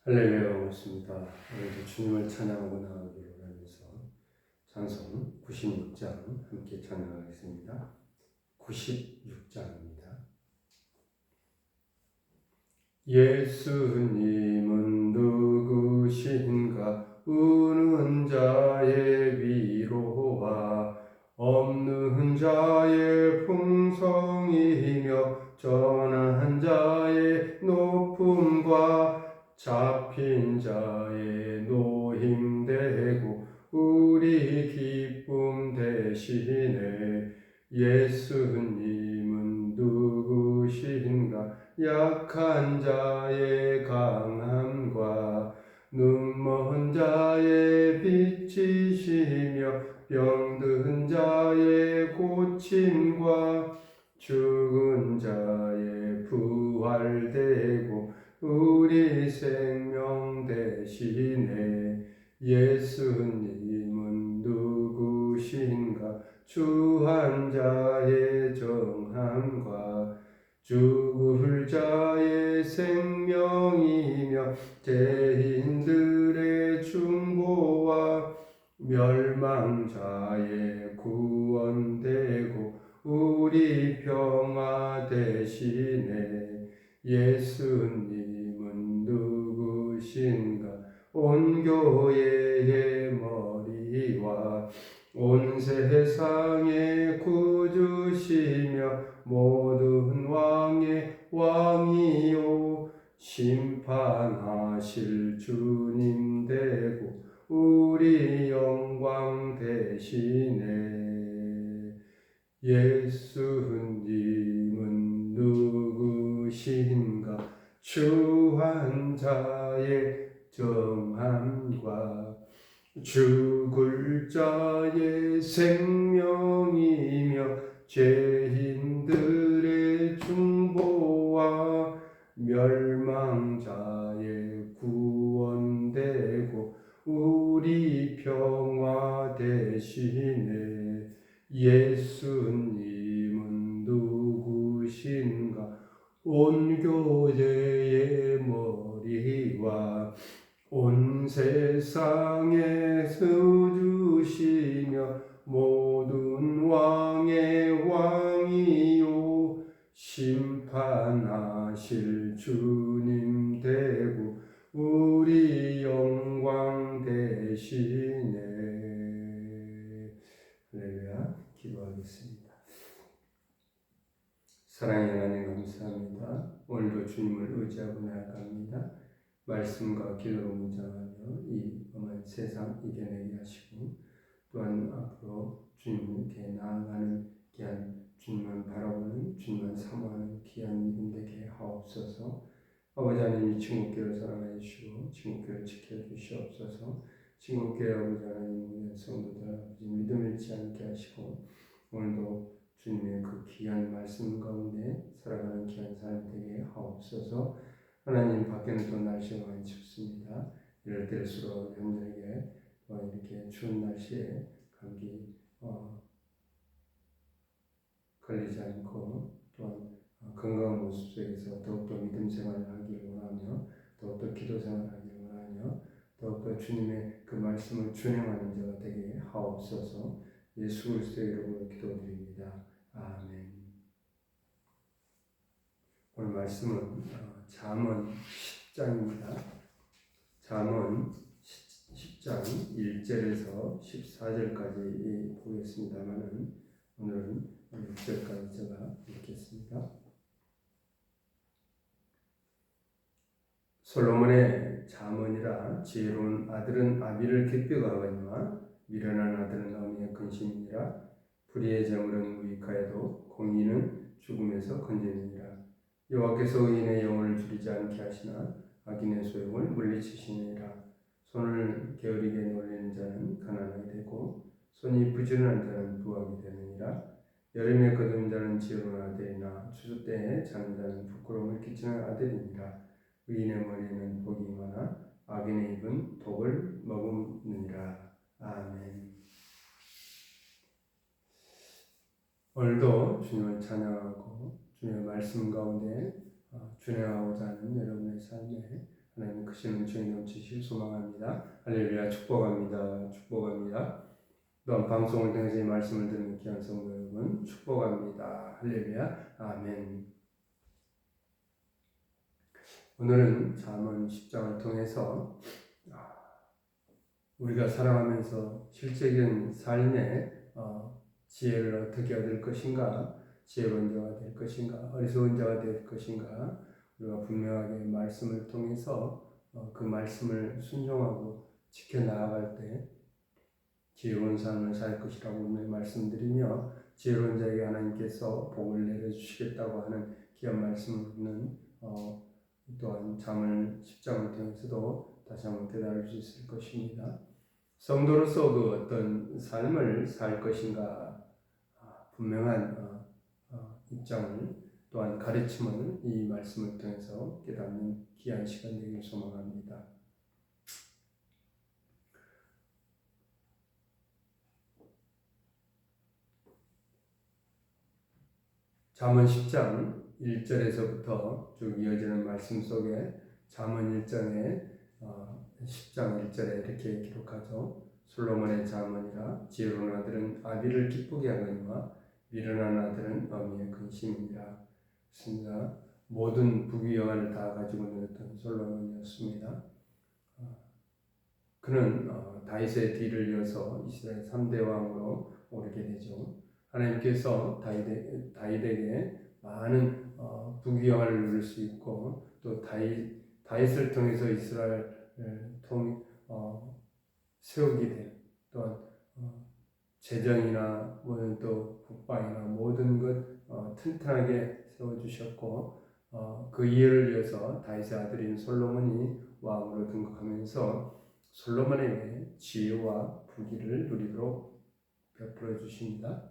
할렐루야 반갑습니다. 오늘도 주님을 찬양하고 나아가기를 원하면서 찬송 96장 함께 찬양하겠습니다. 96장입니다. 예수님은 누구신가? 우는 자의 위로와 없는 자의 풍성이며 전한 자의 높음과 잡힌 자의 노임되고 우리 기쁨 되시네. 예수님은 누구신가? 약한 자의 강함과 눈먼 자의 빛이시며 병든 자의 고침과 죽은 자의 부활되고 우리 생명 되시네. 예수님은 누구신가? 주한 자의 정함과 죽을 자의 생명이며 죄인들의 중보와 멸망자의 구원되고 우리 평화 되시네. 예수님은 누구신가? 온 교회의 머리와 온 세상의 구주시며 모든 왕의 왕이요 심판하실 주님 되고 우리 영광 되시네. 예수님은 누구신가? 주한 자의 정함과 죽을 자의 생명이며 죄인들의 중보와 멸망자의 구원되고 우리 평화 되시네. 예수님은 누구신가? 온 교회의 머리와 온 세상의 주시며 모든 왕의 왕이요 심판하실 주님 되고 우리 영광 되시네. 할렐루야. 기도하겠습니다. 사랑의 하나님 감사합니다. 오늘도 주님을 의지하고 나아갑니다. 말씀과 기도로 무장하며 이 험한 세상 이겨내게 하시고 또한 앞으로 주님께 나아가는 귀한 주님만 바라보는 주님만 사모하는 귀한 믿음 되게 하옵소서. 아버지 하나님 이 친구교회를 사랑해 주시고 친구교회를 지켜주시옵소서. 친구교회 아버지 하나님 우리 성도들 아버지 믿음 잃지 않게 하시고 오늘도 주님의 그 귀한 말씀 가운데 살아가는 귀한 삶 되게 하옵소서. 하나님 밖에는 또 날씨가 많이 춥습니다. 이럴 때일수록 여러분들에게 이렇게 추운 날씨에 감기 걸리지 않고 또한 건강한 모습 속에서 더욱더 믿음 생활을 하기를 원하며 더욱더 기도 생활을 하기를 원하며 더욱더 주님의 그 말씀을 준행하는 자가 되게 하옵소서. 예수 그리스도의 이름으로 기도드립니다. 아멘. 오늘 말씀은 잠언 10장입니다. 잠언 10장 1절에서 14절까지 보겠습니다만 오늘은 6절까지 제가 읽겠습니다. 솔로몬의 잠언이라 지혜로운 아들은 아비를 기쁘어하거니와 미련한 아들은 어미의 근심이니라. 불의의 재물은 무익하여도 공의는 죽음에서 건지느니라. 여호와께서 의인의 영혼을 줄이지 않게 하시나 악인의 소욕을 물리치시느니라. 손을 게으르게 놀리는 자는 가난하게 되고 손이 부지런한 자는 부하게 되느니라. 여름에 거둔 자는 지혜로운 아들이나 추수 때에 자는 자는 부끄러움을 끼치는 아들이니라. 의인의 머리에는 복이 많아 악인의 입은 독을 머금느니라. 아멘. 오늘도 주님을 찬양하고 주님의 말씀 가운데 준행하고자 하는 여러분의 삶에 하나님 크신 은총이 넘치실 소망합니다. 할렐루야. 축복합니다. 축복합니다. 또한 방송을 통해서 이 말씀을 듣는 귀한 성도 여러분 축복합니다. 할렐루야. 아멘. 오늘은 잠언 10장을 통해서 우리가 살아가면서 실제적인 삶의 지혜를 어떻게 얻을 것인가, 지혜로운 자가 될 것인가, 어리석은 자가 될 것인가, 우리가 분명하게 말씀을 통해서 그 말씀을 순종하고 지켜나아갈 때 지혜로운 삶을 살 것이라고 오늘 말씀드리며, 지혜로운 자에게 하나님께서 복을 내려주시겠다고 하는 귀한 말씀은 또한 잠언 10장을 통해서도 다시 한번 깨달을 수 있을 것입니다. 성도로서 그 어떤 삶을 살 것인가 분명한 입장을 또한 가르침을 이 말씀을 통해서 깨닫는 귀한 시간 되길 소망합니다. 잠언 10장 1절에서부터 쭉 이어지는 말씀 속에 잠언 1장에 10장 1절에 이렇게 기록하죠. 솔로몬의 잠언이라 지혜로운 아들은 아비를 기쁘게 하거니와 미련한 아들은 어미의 근심이니라. 그렇습니다. 모든 부귀영화를 다 가지고 누렸던 솔로몬이었습니다. 그는 다윗의 뒤를 이어서 이스라엘 3대 왕으로 오르게 되죠. 하나님께서 다윗에게 많은 부귀영화를 누릴 수 있고 또 다윗을 통해서 이스라엘을 세우게 돼요. 또한 재정이나 또 국방이나 모든 것 튼튼하게 세워주셨고 그 이해를 위해서 다윗의 아들인 솔로몬이 왕으로 등극하면서 솔로몬에게 지혜와 부귀를 누리도록 베풀어 주십니다.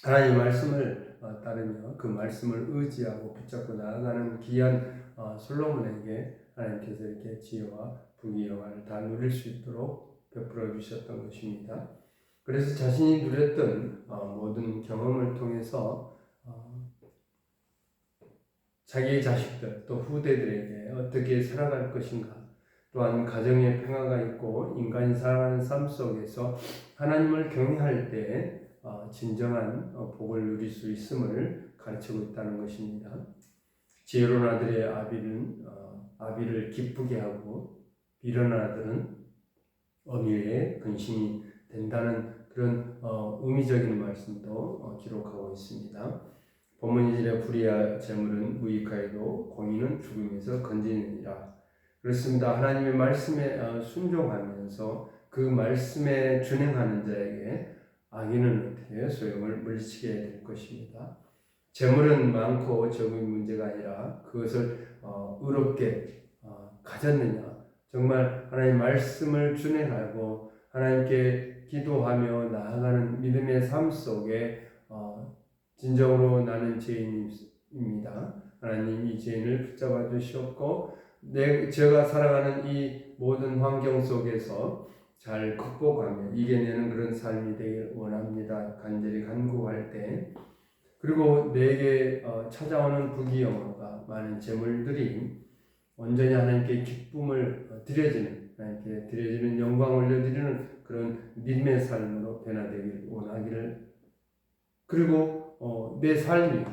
하나님의 말씀을 따르며 그 말씀을 의지하고 붙잡고 나아가는 귀한 솔로몬에게 하나님께서 이렇게 지혜와 부귀 영화를 다 누릴 수 있도록 베풀어 주셨던 것입니다. 그래서 자신이 누렸던 모든 경험을 통해서 자기의 자식들 또 후대들에게 어떻게 살아갈 것인가, 또한 가정에 평화가 있고 인간이 살아가는 삶 속에서 하나님을 경외할 때 진정한 복을 누릴 수 있음을 가르치고 있다는 것입니다. 지혜로운 아들의 아비를 기쁘게 하고 미련한 아들은 어미의 근심이 된다는 그런 의미적인 말씀도 기록하고 있습니다. 본문 2절에 불의와 재물은 무익하여도 공의는 죽음에서 건지느니라. 그렇습니다. 하나님의 말씀에 순종하면서 그 말씀에 준행하는 자에게 악인은 어떻게 소용을 물리치게 될 것입니다. 재물은 많고 적은 문제가 아니라 그것을 의롭게 가졌느냐, 정말 하나님의 말씀을 준행하고 하나님께 기도하며 나아가는 믿음의 삶 속에 진정으로 나는 죄인입니다. 하나님 이 죄인을 붙잡아 주시옵고 제가 살아가는 이 모든 환경 속에서 잘 극복하며 이겨내는 그런 삶이 되길 원합니다. 간절히 간구할 때, 그리고 내게 찾아오는 부귀영화가 많은 재물들이 온전히 하나님께 기쁨을 드려지는, 하나님께 드려지는 영광을 올려드리는 그런 믿음의 삶으로 변화되길 원하기를, 그리고 내 삶이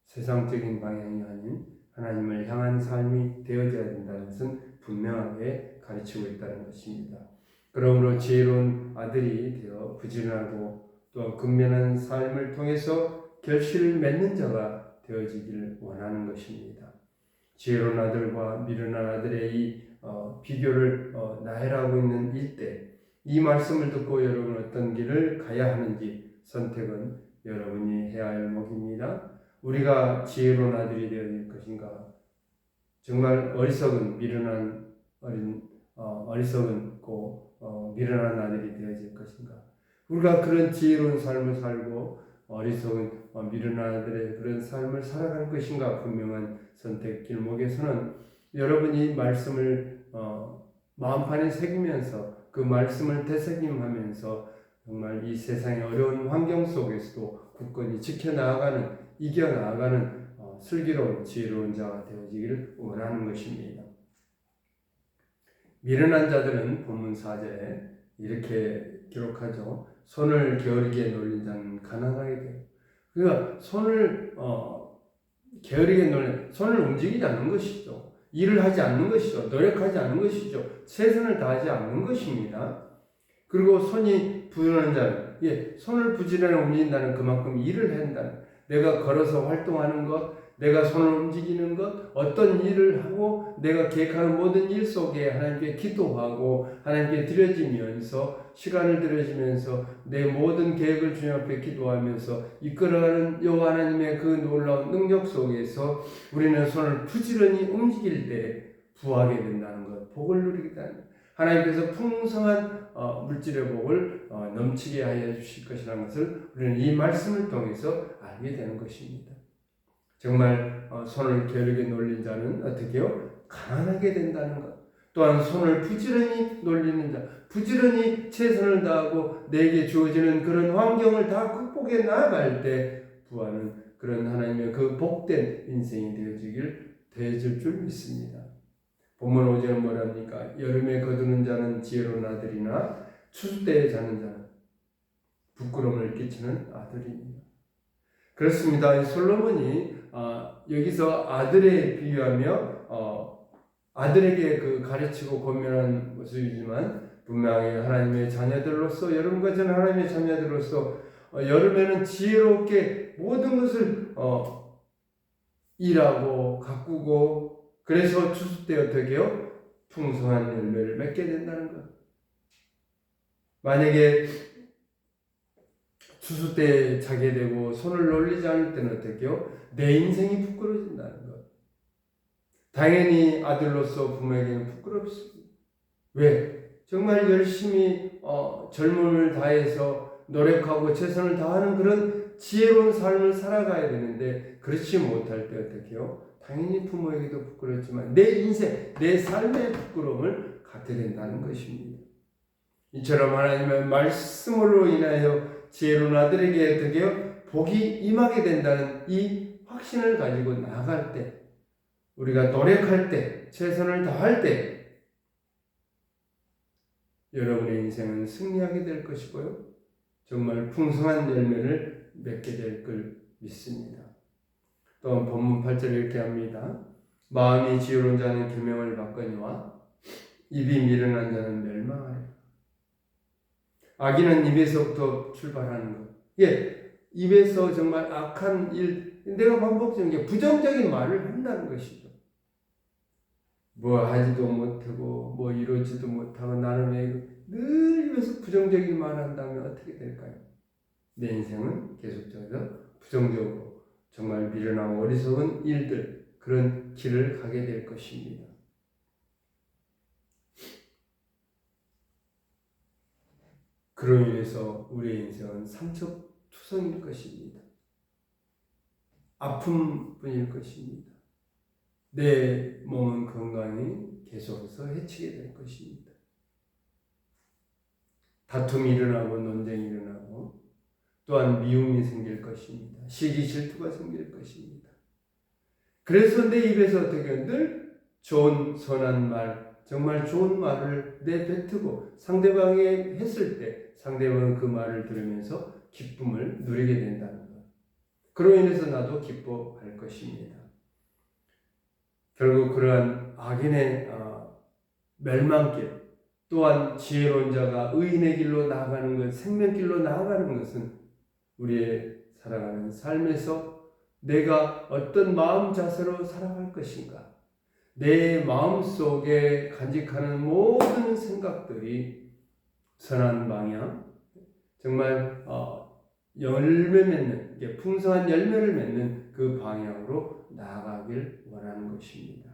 세상적인 방향이 아닌 하나님을 향한 삶이 되어져야 된다는 것은 분명하게 가르치고 있다는 것입니다. 그러므로 지혜로운 아들이 되어 부지런하고 또 근면한 삶을 통해서 결실을 맺는 자가 되어지기를 원하는 것입니다. 지혜로운 아들과 미련한 아들의 이 비교를 나열하고 있는 이때 이 말씀을 듣고 여러분은 어떤 길을 가야 하는지 선택은 여러분이 해야 할 목입니다. 우리가 지혜로운 아들이 되어질 것인가? 정말 어리석은 미련한 어리석은고 미련한 아들이 되어질 것인가? 우리가 그런 지혜로운 삶을 살고 어리석은 미련한 아들의 그런 삶을 살아갈 것인가? 분명한 선택 길목에서는 여러분이 말씀을 마음판에 새기면서 그 말씀을 되새김하면서 정말 이 세상의 어려운 환경 속에서도 굳건히 지켜나가는, 이겨나가는 슬기로운 지혜로운 자가 되어지기를 원하는 것입니다. 미련한 자들은 본문 4절에 이렇게 기록하죠. 손을 게으르게 놀린 자는 가난하게 돼요. 그러니까 손을 게으르게 놀린, 손을 움직이지 않는 것이죠. 일을 하지 않는 것이죠. 노력하지 않는 것이죠. 최선을 다하지 않는 것입니다. 그리고 손이 부지런한 자는, 손을 부지런히 움직인다는 그만큼 일을 한다는, 내가 걸어서 활동하는 것, 내가 손을 움직이는 것, 어떤 일을 하고 내가 계획하는 모든 일 속에 하나님께 기도하고 하나님께 드려지면서, 시간을 드려지면서 내 모든 계획을 주님 앞에 기도하면서 이끌어가는 여호와 하나님의 그 놀라운 능력 속에서 우리는 손을 부지런히 움직일 때 부하게 된다는 것, 복을 누리게 된다는 것, 하나님께서 풍성한 물질의 복을 넘치게 하여 주실 것이라는 것을 우리는 이 말씀을 통해서 알게 되는 것입니다. 정말 손을 게으르게 놀린 자는 어떻게 해요? 가난하게 된다는 것. 또한 손을 부지런히 놀리는 자, 부지런히 최선을 다하고 내게 주어지는 그런 환경을 다 극복해 나아갈 때 부하는 그런 하나님의 그 복된 인생이 되어질 줄 믿습니다. 본문 5절은 뭐랍니까? 여름에 거두는 자는 지혜로운 아들이나 추수 때에 자는 자는 부끄러움을 끼치는 아들입니다. 그렇습니다. 솔로몬이 여기서 아들에 비유하며 아들에게 그 가르치고 권면한 모습이지만 분명히 하나님의 자녀들로서, 여러분과 저는 하나님의 자녀들로서 여름에는 지혜롭게 모든 것을 일하고 가꾸고, 그래서 추수 때 어떻게 해요? 풍성한 열매를 맺게 된다는 것. 만약에 추수 때 자게 되고 손을 놀리지 않을 때는 어떻게 해요? 내 인생이 부끄러워진다는 것. 당연히 아들로서 부모에게는 부끄럽습니다. 왜? 정말 열심히 젊음을 다해서 노력하고 최선을 다하는 그런 지혜로운 삶을 살아가야 되는데 그렇지 못할 때 어떻게 해요? 당연히 부모에게도 부끄럽지만 내 인생, 내 삶의 부끄러움을 갖게 된다는 것입니다. 이처럼 하나님의 말씀으로 인하여 지혜로운 아들에게 어떻게 해요? 복이 임하게 된다는 이 확신을 가지고 나아갈 때, 우리가 노력할 때, 최선을 다할 때 여러분의 인생은 승리하게 될 것이고요. 정말 풍성한 열매를 맺게 될 걸 믿습니다. 또한 본문 8절에 이렇게 합니다. 마음이 지혜로운 자는 계명을 받거니와 입이 미련한 자는 멸망하리라. 악인은 입에서부터 출발하는 것. 입에서 정말 악한 일, 내가 반복적인 게 부정적인 말을 한다는 것이죠. 뭐 하지도 못하고 뭐 이러지도 못하고 나는 늘 입에서 부정적인 말을 한다면 어떻게 될까요? 내 인생은 계속적으로 부정적으로 정말 미련하고 어리석은 일들, 그런 길을 가게 될 것입니다. 그로 인해서 우리의 인생은 상처투성일 것입니다. 아픔뿐일 것입니다. 내 몸은 건강히 계속해서 해치게 될 것입니다. 다툼이 일어나고 논쟁이 일어나고 또한 미움이 생길 것입니다. 시기 질투가 생길 것입니다. 그래서 내 입에서 어떻게 늘 좋은 선한 말, 정말 좋은 말을 내뱉고 상대방이 했을 때 상대방은 그 말을 들으면서 기쁨을 누리게 된다는 것. 그로 인해서 나도 기뻐할 것입니다. 결국 그러한 악인의 멸망길, 또한 지혜로운 자가 의인의 길로 나아가는 것, 생명길로 나아가는 것은 우리의 살아가는 삶에서 내가 어떤 마음 자세로 살아갈 것인가, 내 마음 속에 간직하는 모든 생각들이 선한 방향, 정말 열매 맺는, 풍성한 열매를 맺는 그 방향으로 나아가길 원하는 것입니다.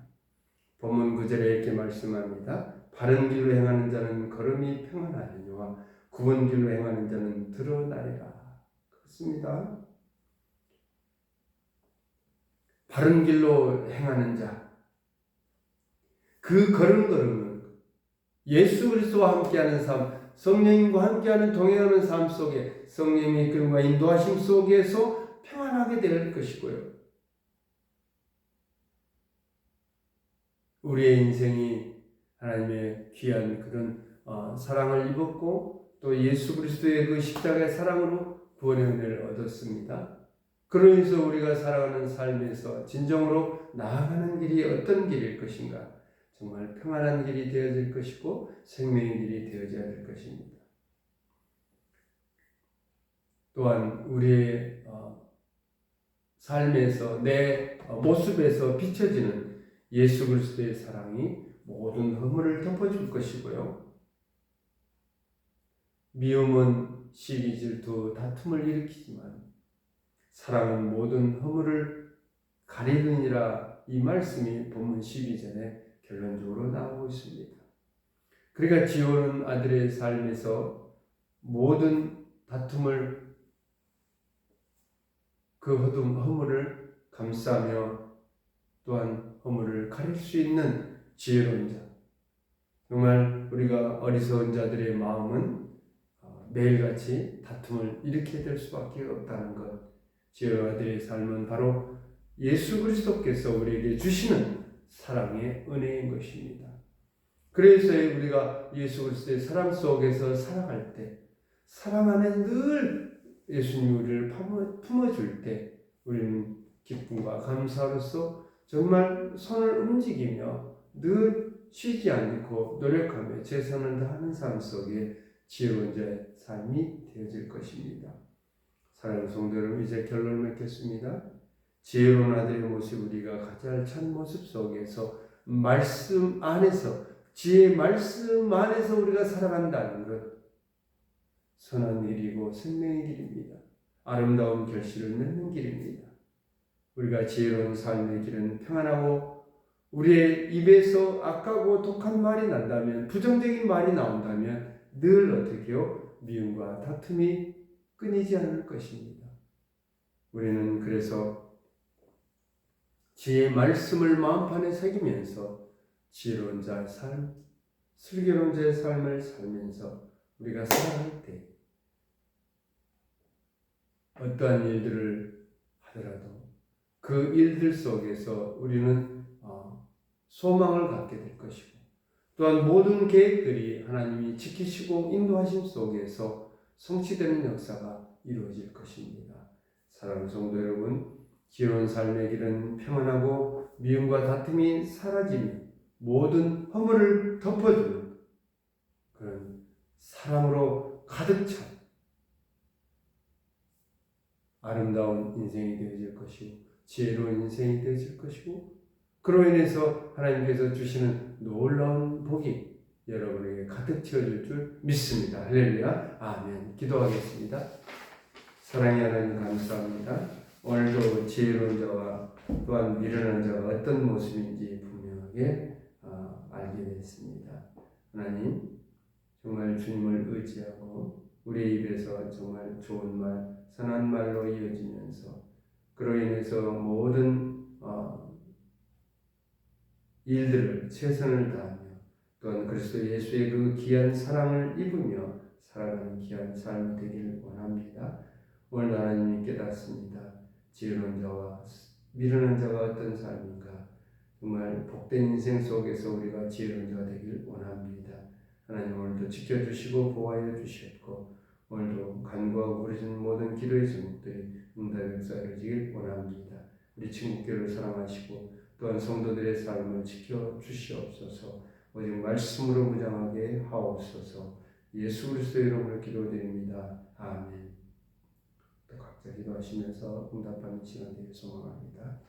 본문 9절에 이렇게 말씀합니다. 바른 길로 행하는 자는 걸음이 평안하리니와 굽은 길로 행하는 자는 드러나리라. 그렇습니다. 바른 길로 행하는 자, 그 걸음걸음은 예수 그리스도와 함께하는 삶, 성령님과 함께하는 동행하는 삶 속에 성령님의 이끌음과 인도하심 속에서 평안하게 될 것이고요. 우리의 인생이 하나님의 귀한 그런 사랑을 입었고 또 예수 그리스도의 그 십자가의 사랑으로 구원의 은혜를 얻었습니다. 그러면서 우리가 살아가는 삶에서 진정으로 나아가는 길이 어떤 길일 것인가? 정말 평안한 길이 되어질 것이고 생명의 길이 되어져야 될 것입니다. 또한 우리의 삶에서 내 모습에서 비춰지는 예수 그리스도의 사랑이 모든 허물을 덮어줄 것이고요. 미움은 시기, 질투, 다툼을 일으키지만 사랑은 모든 허물을 가리느니라, 이 말씀이 본문 12절에 결론적으로 나오고 있습니다. 그러니까 지오는 아들의 삶에서 모든 다툼을, 그 허물을 감싸며 또한 허물을 가릴 수 있는 지혜로운 자. 정말 우리가 어리석은 자들의 마음은 매일같이 다툼을 일으키게 될 수밖에 없다는 것. 지혜로운 아들의 삶은 바로 예수 그리스도께서 우리에게 주시는 사랑의 은혜인 것입니다. 그래서 우리가 예수 그리스도의 사랑 속에서 살아갈 때, 사랑 안에 늘 예수님이 우리를 품어줄 때 우리는 기쁨과 감사로서 정말 손을 움직이며 늘 쉬지 않고 노력하며 최선을 다하는 삶 속에 지혜로운 자의 삶이 되어질 것입니다. 사랑하는 성도 여러분, 이제 결론을 맺겠습니다. 지혜로운 아들의 모습, 우리가 가장 찬 모습 속에서 말씀 안에서, 지혜의 말씀 안에서 우리가 살아간다는 것, 선한 길이고 생명의 길입니다. 아름다운 결실을 맺는 길입니다. 우리가 지혜로운 삶의 길은 평안하고, 우리의 입에서 악하고 독한 말이 난다면, 부정적인 말이 나온다면 늘 어떻게요? 미움과 다툼이 끊이지 않을 것입니다. 우리는 그래서 지혜의 말씀을 마음판에 새기면서 지혜로운 자의 삶, 슬기로운 자의 삶을 살면서 우리가 살아갈 때 어떠한 일들을 하더라도 그 일들 속에서 우리는 소망을 갖게 될 것이고, 또한 모든 계획들이 하나님이 지키시고 인도하심 속에서 성취되는 역사가 이루어질 것입니다. 사랑하는 성도 여러분, 지혜로운 삶의 길은 평안하고 미움과 다툼이 사라지며 모든 허물을 덮어주는 그런 사랑으로 가득 찬 아름다운 인생이 되어질 것이고 지혜로운 인생이 되어질 것이고, 그로 인해서 하나님께서 주시는 놀라운 복이 여러분에게 가득 채워질 줄 믿습니다. 할렐루야. 아멘. 기도하겠습니다. 사랑의 하나님, 감사합니다. 오늘도 지혜로운 자와 또한 미련한 자가 어떤 모습인지 분명하게 알게 됐습니다. 하나님, 정말 주님을 의지하고 우리 입에서 정말 좋은 말, 선한 말로 이어지면서 그로 인해서 모든 일들을 최선을 다하며 또한 그리스도 예수의 그 귀한 사랑을 입으며 살아가는 귀한 삶이 되길 원합니다. 오늘 하나님이 깨닫습니다. 지혜로운 자와 미련한 자가 어떤 삶인가, 정말 복된 인생 속에서 우리가 지혜로운 자가 되길 원합니다. 하나님, 오늘도 지켜주시고 보호하여 주시옵고 오늘도 간구하고 부르짖는 모든 기도의 제목들이 응답의 역사 이루어지길 원합니다. 우리 친구교회를 사랑하시고 또한 성도들의 삶을 지켜주시옵소서. 오직 말씀으로 무장하게 하옵소서. 예수 그리스도의 이름으로 기도드립니다. 아멘. 또 각자 기도하시면서 응답받는 시간 되길 소망합니다.